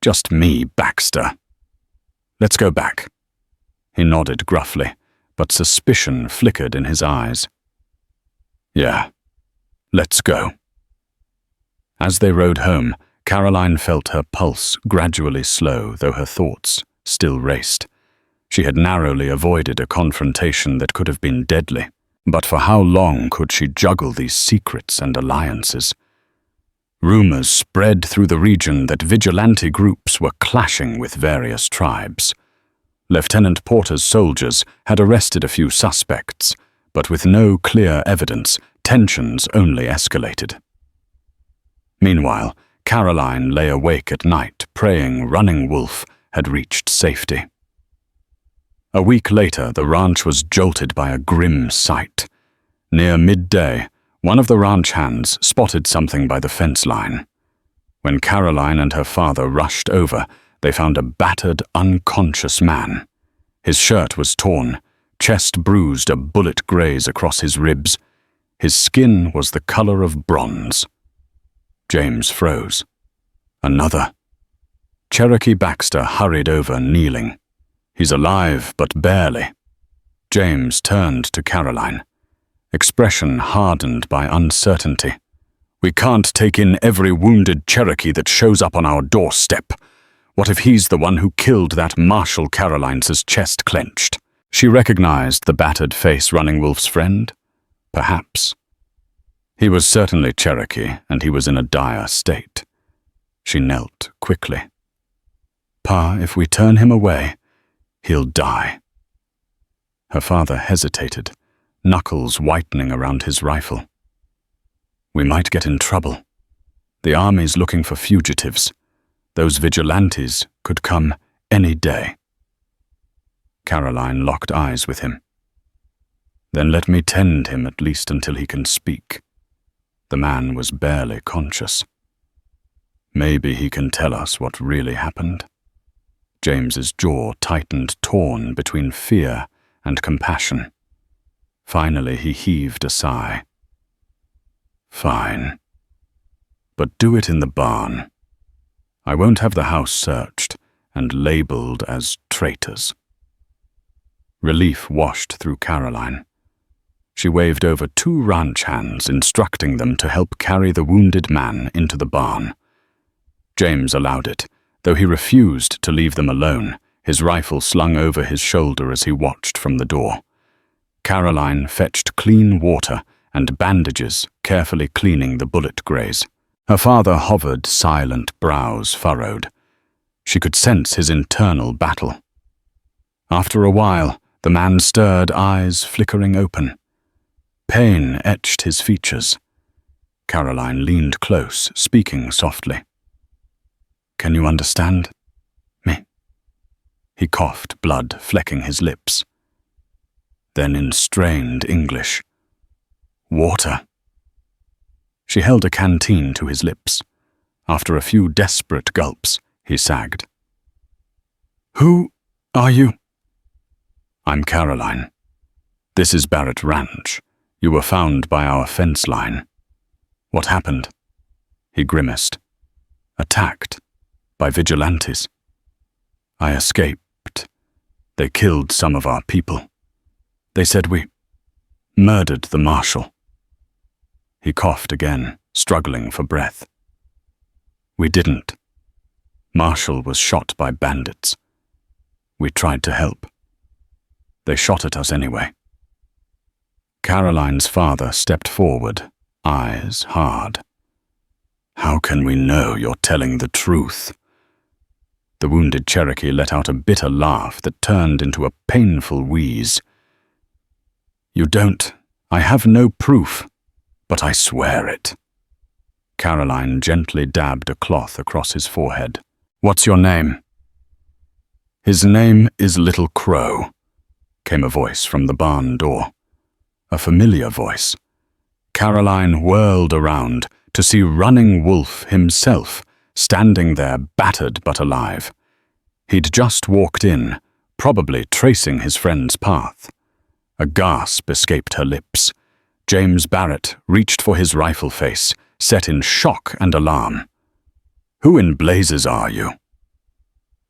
"Just me, Baxter." "Let's go back." He nodded gruffly, but suspicion flickered in his eyes. "Yeah, let's go." As they rode home, Caroline felt her pulse gradually slow, though her thoughts still raced. She had narrowly avoided a confrontation that could have been deadly, but for how long could she juggle these secrets and alliances? Rumors spread through the region that vigilante groups were clashing with various tribes. Lieutenant Porter's soldiers had arrested a few suspects, but with no clear evidence, tensions only escalated. Meanwhile, Caroline lay awake at night, praying Running Wolf had reached safety. A week later, the ranch was jolted by a grim sight. Near midday, one of the ranch hands spotted something by the fence line. When Caroline and her father rushed over, they found a battered, unconscious man. His shirt was torn, chest bruised, a bullet graze across his ribs. His skin was the color of bronze. James froze. "Another." Cherokee Baxter hurried over, kneeling. "He's alive, but barely." James turned to Caroline, expression hardened by uncertainty. "We can't take in every wounded Cherokee that shows up on our doorstep. What if he's the one who killed that Marshal?" Caroline's chest clenched. She recognized the battered face Running Wolf's friend. Perhaps. He was certainly Cherokee, and he was in a dire state. She knelt quickly. "Pa, if we turn him away, he'll die." Her father hesitated, knuckles whitening around his rifle. We might get in trouble. The army's looking for fugitives. Those vigilantes could come any day. Caroline locked eyes with him. Then let me tend him at least until he can speak. The man was barely conscious. Maybe he can tell us what really happened. James's jaw tightened, torn between fear and compassion. Finally, he heaved a sigh. Fine. But do it in the barn. I won't have the house searched and labeled as traitors. Relief washed through Caroline. She waved over 2 ranch hands, instructing them to help carry the wounded man into the barn. James allowed it, though he refused to leave them alone, his rifle slung over his shoulder as he watched from the door. Caroline fetched clean water and bandages, carefully cleaning the bullet graze. Her father hovered, silent, brows furrowed. She could sense his internal battle. After a while, the man stirred, eyes flickering open. Pain etched his features. Caroline leaned close, speaking softly. Can you understand me? He coughed, blood flecking his lips. Then in strained English, water. She held a canteen to his lips. After a few desperate gulps, he sagged. Who are you? I'm Caroline. This is Barrett Ranch. You were found by our fence line. What happened? He grimaced. Attacked. By vigilantes. I escaped. They killed some of our people. They said we murdered the marshal. He coughed again, struggling for breath. We didn't. Marshall was shot by bandits. We tried to help. They shot at us anyway. Caroline's father stepped forward, eyes hard. How can we know you're telling the truth? The wounded Cherokee let out a bitter laugh that turned into a painful wheeze. You don't. I have no proof, but I swear it. Caroline gently dabbed a cloth across his forehead. What's your name? His name is Little Crow, came a voice from the barn door. A familiar voice. Caroline whirled around to see Running Wolf himself, standing there battered but alive. He'd just walked in, probably tracing his friend's path. A gasp escaped her lips. James Barrett reached for his rifle face, set in shock and alarm. Who in blazes are you?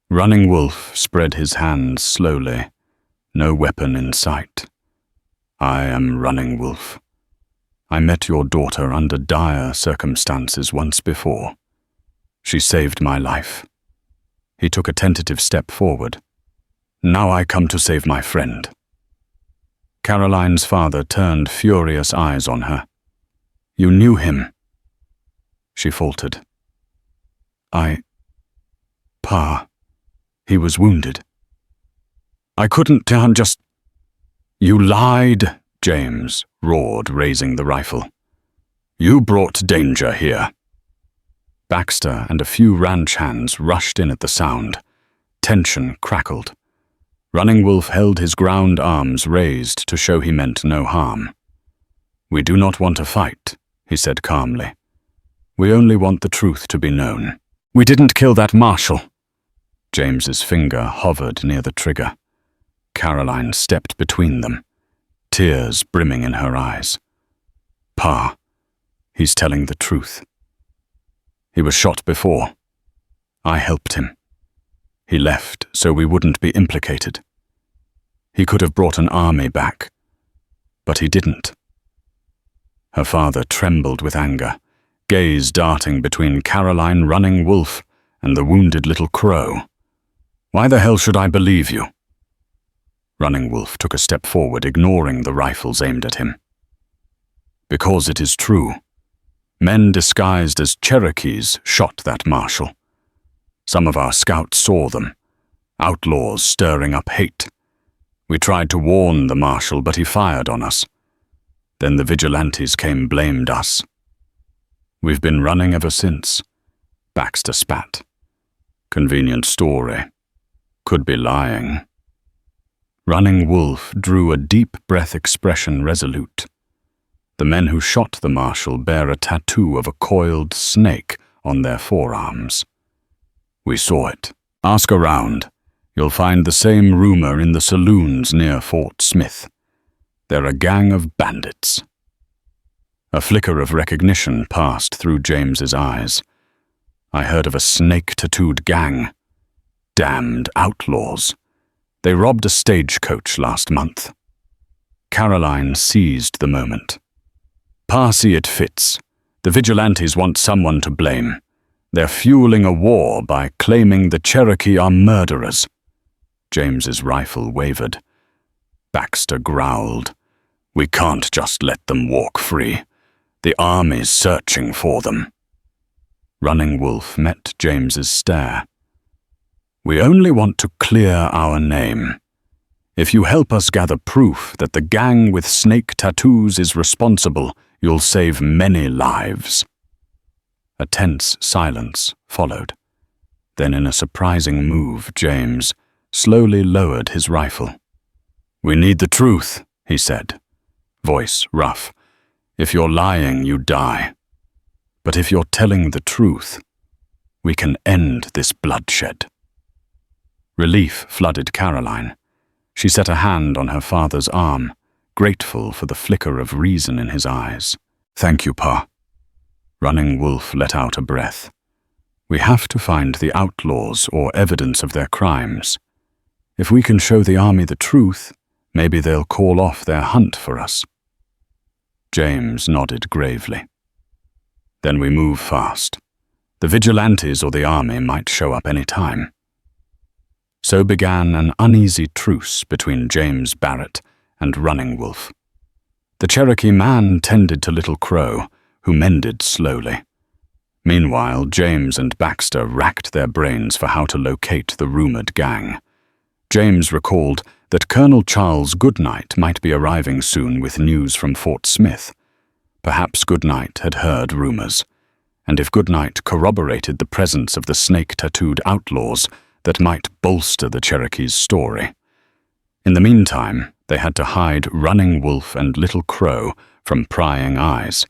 Running Wolf spread his hands slowly, no weapon in sight. I am Running Wolf. I met your daughter under dire circumstances once before. She saved my life. He took a tentative step forward. Now I come to save my friend. Caroline's father turned furious eyes on her. You knew him. She faltered. Pa, he was wounded. I couldn't just... You lied, James roared, raising the rifle. You brought danger here. Baxter and a few ranch hands rushed in at the sound. Tension crackled. Running Wolf held his ground arms raised to show he meant no harm. We do not want to fight, he said calmly. We only want the truth to be known. We didn't kill that marshal. James's finger hovered near the trigger. Caroline stepped between them, tears brimming in her eyes. Pa, he's telling the truth. He was shot before. I helped him. He left so we wouldn't be implicated. He could have brought an army back, but he didn't. Her father trembled with anger, gaze darting between Caroline Running Wolf and the wounded Little Crow. Why the hell should I believe you? Running Wolf took a step forward, ignoring the rifles aimed at him. Because it is true. Men disguised as Cherokees shot that marshal. Some of our scouts saw them, outlaws stirring up hate. We tried to warn the marshal, but he fired on us. Then the Vigilantes blamed us. We've been running ever since. Baxter spat. Convenient story. Could be lying. Running Wolf drew a deep breath expression resolute. The men who shot the marshal bear a tattoo of a coiled snake on their forearms. We saw it. Ask around. You'll find the same rumor in the saloons near Fort Smith. They're a gang of bandits. A flicker of recognition passed through James's eyes. I heard of a snake-tattooed gang. Damned outlaws. They robbed a stagecoach last month. Caroline seized the moment. Parsi it fits. The Vigilantes want someone to blame. They're fueling a war by claiming the Cherokee are murderers. James's rifle wavered. Baxter growled. We can't just let them walk free. The army's searching for them. Running Wolf met James's stare. We only want to clear our name. If you help us gather proof that the gang with snake tattoos is responsible, you'll save many lives. A tense silence followed. Then in a surprising move, James slowly lowered his rifle. We need the truth, he said, voice rough. If you're lying, you die. But if you're telling the truth, we can end this bloodshed. Relief flooded Caroline. She set a hand on her father's arm, grateful for the flicker of reason in his eyes. Thank you, Pa. Running Wolf let out a breath. We have to find the outlaws or evidence of their crimes. If we can show the army the truth, maybe they'll call off their hunt for us. James nodded gravely. Then we move fast. The Vigilantes or the army might show up any time. So began an uneasy truce between James Barrett and Running Wolf. The Cherokee man tended to Little Crow, who mended slowly. Meanwhile, James and Baxter racked their brains for how to locate the rumored gang. James recalled that Colonel Charles Goodnight might be arriving soon with news from Fort Smith. Perhaps Goodnight had heard rumors, and if Goodnight corroborated the presence of the snake-tattooed outlaws, that might bolster the Cherokee's story. In the meantime, they had to hide Running Wolf and Little Crow from prying eyes.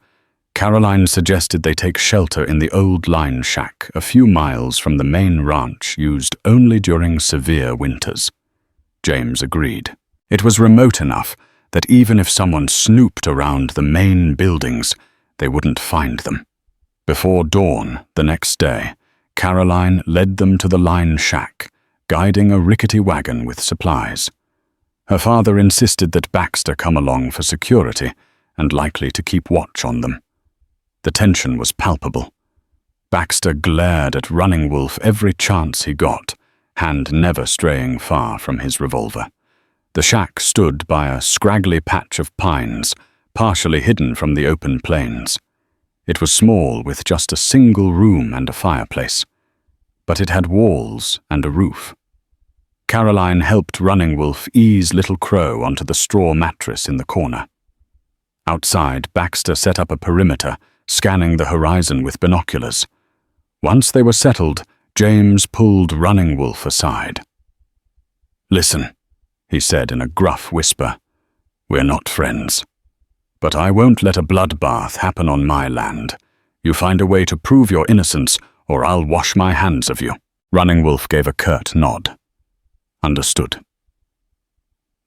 Caroline suggested they take shelter in the old line shack a few miles from the main ranch used only during severe winters. James agreed. It was remote enough that even if someone snooped around the main buildings, they wouldn't find them. Before dawn the next day, Caroline led them to the line shack, guiding a rickety wagon with supplies. Her father insisted that Baxter come along for security and likely to keep watch on them. The tension was palpable. Baxter glared at Running Wolf every chance he got, hand never straying far from his revolver. The shack stood by a scraggly patch of pines, partially hidden from the open plains. It was small, with just a single room and a fireplace, but it had walls and a roof. Caroline helped Running Wolf ease Little Crow onto the straw mattress in the corner. Outside, Baxter set up a perimeter, scanning the horizon with binoculars. Once they were settled, James pulled Running Wolf aside. Listen, he said in a gruff whisper. We're not friends. But I won't let a bloodbath happen on my land. You find a way to prove your innocence, or I'll wash my hands of you. Running Wolf gave a curt nod. Understood.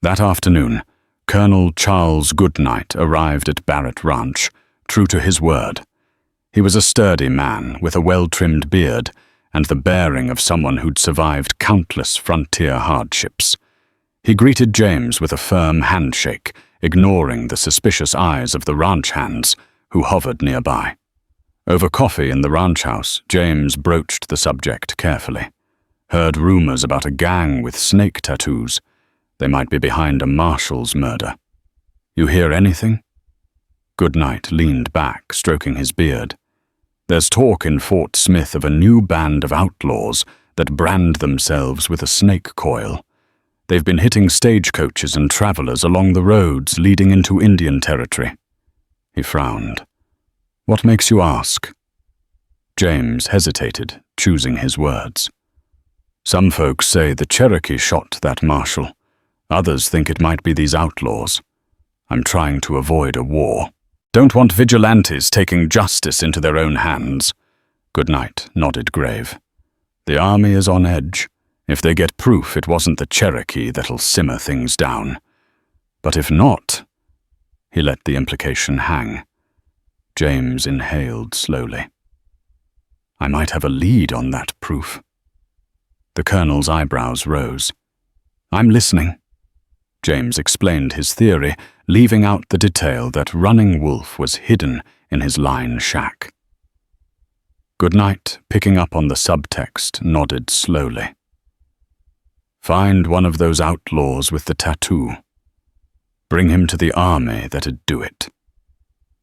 That afternoon, Colonel Charles Goodnight arrived at Barrett Ranch, true to his word. He was a sturdy man with a well-trimmed beard and the bearing of someone who'd survived countless frontier hardships. He greeted James with a firm handshake, ignoring the suspicious eyes of the ranch hands who hovered nearby. Over coffee in the ranch house, James broached the subject carefully. Heard rumors about a gang with snake tattoos. They might be behind a marshal's murder. You hear anything? Goodnight leaned back, stroking his beard. There's talk in Fort Smith of a new band of outlaws that brand themselves with a snake coil. They've been hitting stagecoaches and travelers along the roads leading into Indian territory. He frowned. "What makes you ask?" James hesitated, choosing his words. "Some folks say the Cherokee shot that marshal. Others think it might be these outlaws. I'm trying to avoid a war. Don't want vigilantes taking justice into their own hands." Goodnight nodded grave. "The army is on edge. If they get proof it wasn't the Cherokee that'll simmer things down. But if not—" He let the implication hang. James inhaled slowly. "I might have a lead on that proof." The colonel's eyebrows rose. "I'm listening." James explained his theory, leaving out the detail that Running Wolf was hidden in his line shack. Goodnight, picking up on the subtext, nodded slowly. "Find one of those outlaws with the tattoo. Bring him to the army that'd do it.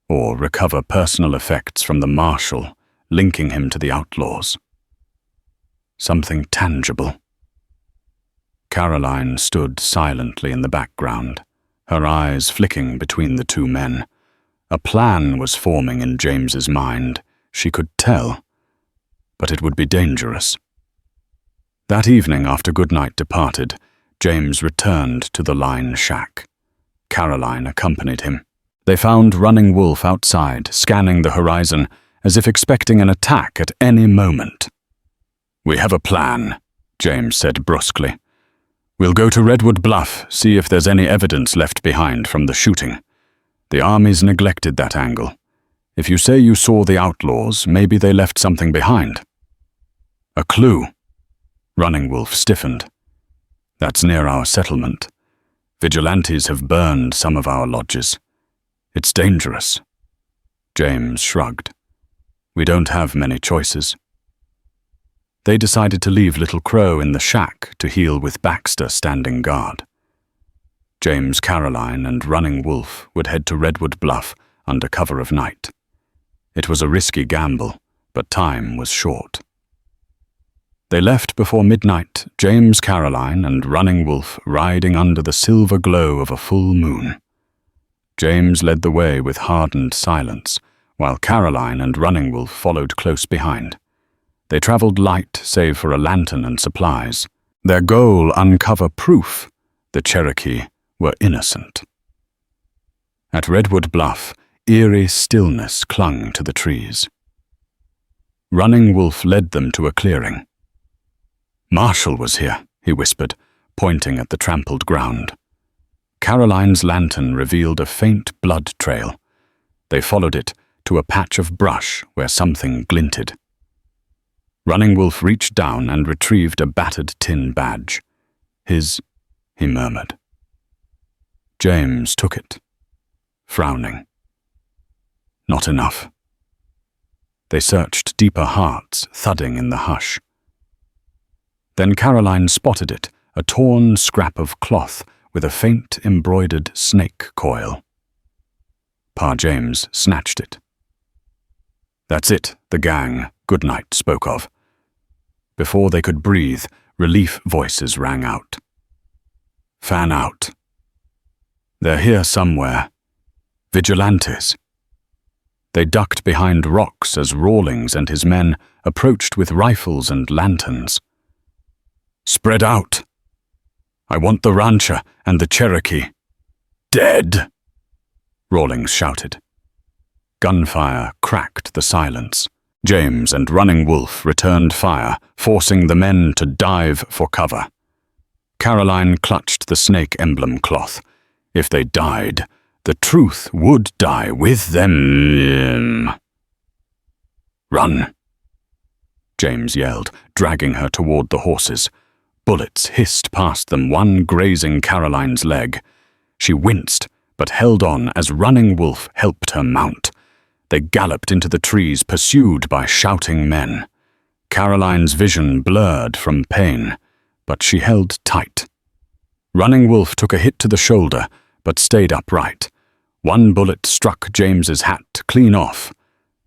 Or recover personal effects from the marshal, linking him to the outlaws. Something tangible." Caroline stood silently in the background, her eyes flicking between the two men. A plan was forming in James's mind, she could tell, but it would be dangerous. That evening, after Goodnight departed, James returned to the line shack. Caroline accompanied him. They found Running Wolf outside, scanning the horizon, as if expecting an attack at any moment. "We have a plan," James said brusquely. "We'll go to Redwood Bluff, see if there's any evidence left behind from the shooting. The army's neglected that angle. If you say you saw the outlaws, maybe they left something behind." "A clue." Running Wolf stiffened. "That's near our settlement. Vigilantes have burned some of our lodges. It's dangerous." James shrugged. "We don't have many choices." They decided to leave Little Crow in the shack to heal with Baxter standing guard. James, Caroline, and Running Wolf would head to Redwood Bluff under cover of night. It was a risky gamble, but time was short. They left before midnight, James, Caroline, and Running Wolf riding under the silver glow of a full moon. James led the way with hardened silence, while Caroline and Running Wolf followed close behind. They traveled light save for a lantern and supplies. Their goal, uncover proof the Cherokee were innocent. At Redwood Bluff, eerie stillness clung to the trees. Running Wolf led them to a clearing. "Marshall was here," he whispered, pointing at the trampled ground. Caroline's lantern revealed a faint blood trail. They followed it to a patch of brush where something glinted. Running Wolf reached down and retrieved a battered tin badge. "His," he murmured. James took it, frowning. Not enough. They searched deeper hearts, thudding in the hush. Then Caroline spotted it, a torn scrap of cloth with a faint embroidered snake coil. Pa James snatched it. "That's it, the gang Goodnight spoke of." Before they could breathe, relief voices rang out. "Fan out. They're here somewhere. Vigilantes." They ducked behind rocks as Rawlings and his men approached with rifles and lanterns. "Spread out. I want the rancher and the Cherokee." "Dead!" Rawlings shouted. Gunfire cracked the silence. James and Running Wolf returned fire, forcing the men to dive for cover. Caroline clutched the snake emblem cloth. If they died, the truth would die with them. "Run!" James yelled, dragging her toward the horses. Bullets hissed past them, one grazing Caroline's leg. She winced, but held on as Running Wolf helped her mount. They galloped into the trees, pursued by shouting men. Caroline's vision blurred from pain, but she held tight. Running Wolf took a hit to the shoulder, but stayed upright. One bullet struck James's hat clean off,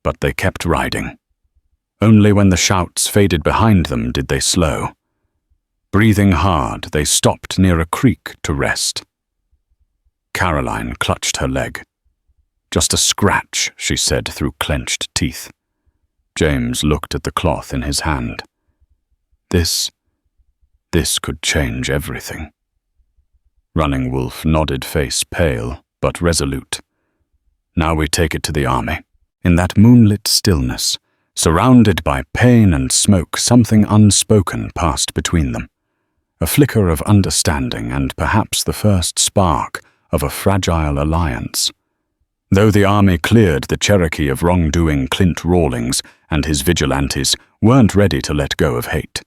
but they kept riding. Only when the shouts faded behind them did they slow. Breathing hard, they stopped near a creek to rest. Caroline clutched her leg. "Just a scratch," she said through clenched teeth. James looked at the cloth in his hand. This could change everything. Running Wolf nodded, face pale but resolute. "Now we take it to the army." In that moonlit stillness, surrounded by pain and smoke, something unspoken passed between them. A flicker of understanding and perhaps the first spark of a fragile alliance. Though the army cleared the Cherokee of wrongdoing, Clint Rawlings and his Vigilantes weren't ready to let go of hate.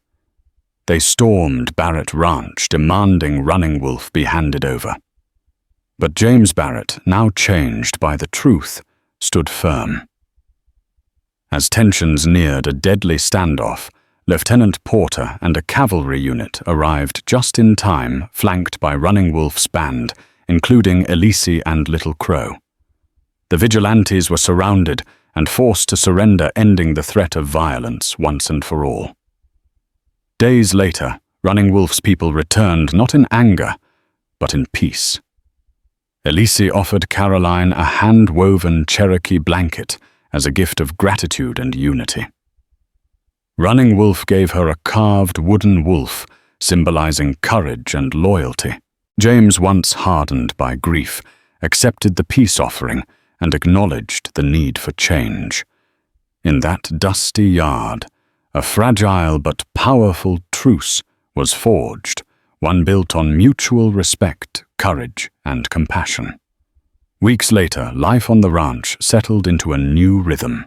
They stormed Barrett Ranch, demanding Running Wolf be handed over. But James Barrett, now changed by the truth, stood firm. As tensions neared a deadly standoff, Lieutenant Porter and a cavalry unit arrived just in time, flanked by Running Wolf's band, including Elise and Little Crow. The Vigilantes were surrounded and forced to surrender, ending the threat of violence once and for all. Days later, Running Wolf's people returned not in anger, but in peace. Elise offered Caroline a hand-woven Cherokee blanket as a gift of gratitude and unity. Running Wolf gave her a carved wooden wolf, symbolizing courage and loyalty. James, once hardened by grief, accepted the peace offering and acknowledged the need for change. In that dusty yard, a fragile but powerful truce was forged, one built on mutual respect, courage, and compassion. Weeks later, life on the ranch settled into a new rhythm.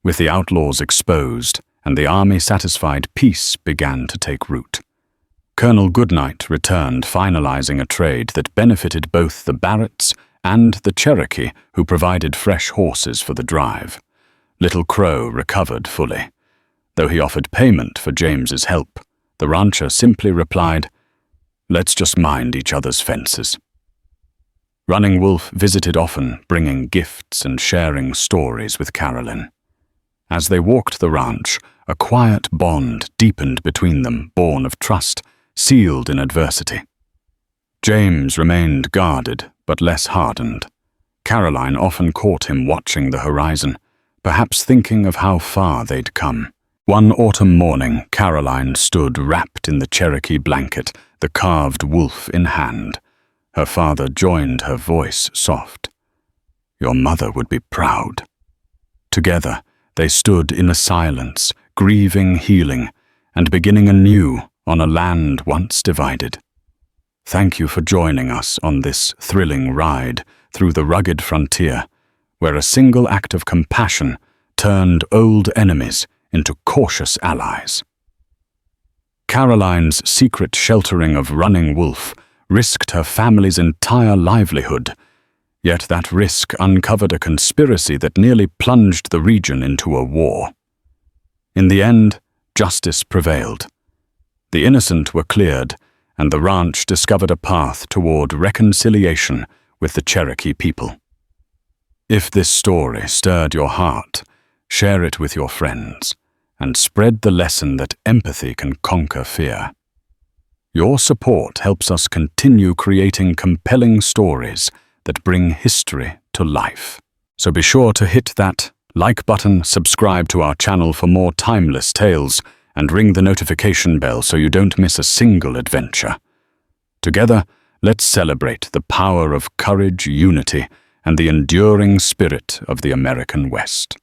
With the outlaws exposed and the army satisfied, peace began to take root. Colonel Goodnight returned, finalizing a trade that benefited both the Barretts and the Cherokee, who provided fresh horses for the drive. Little Crow recovered fully. Though he offered payment for James's help, the rancher simply replied, "Let's just mind each other's fences." Running Wolf visited often, bringing gifts and sharing stories with Carolyn. As they walked the ranch, a quiet bond deepened between them, born of trust, sealed in adversity. James remained guarded, but less hardened. Caroline often caught him watching the horizon, perhaps thinking of how far they'd come. One autumn morning, Caroline stood wrapped in the Cherokee blanket, the carved wolf in hand. Her father joined her, voice soft. "Your mother would be proud." Together, they stood in a silence, grieving, healing, and beginning anew on a land once divided. Thank you for joining us on this thrilling ride through the rugged frontier, where a single act of compassion turned old enemies into cautious allies. Caroline's secret sheltering of Running Wolf risked her family's entire livelihood, yet that risk uncovered a conspiracy that nearly plunged the region into a war. In the end, justice prevailed. The innocent were cleared, and the ranch discovered a path toward reconciliation with the Cherokee people. If this story stirred your heart, share it with your friends, and spread the lesson that empathy can conquer fear. Your support helps us continue creating compelling stories that bring history to life. So be sure to hit that like button, subscribe to our channel for more timeless tales, and ring the notification bell so you don't miss a single adventure. Together, let's celebrate the power of courage, unity, and the enduring spirit of the American West.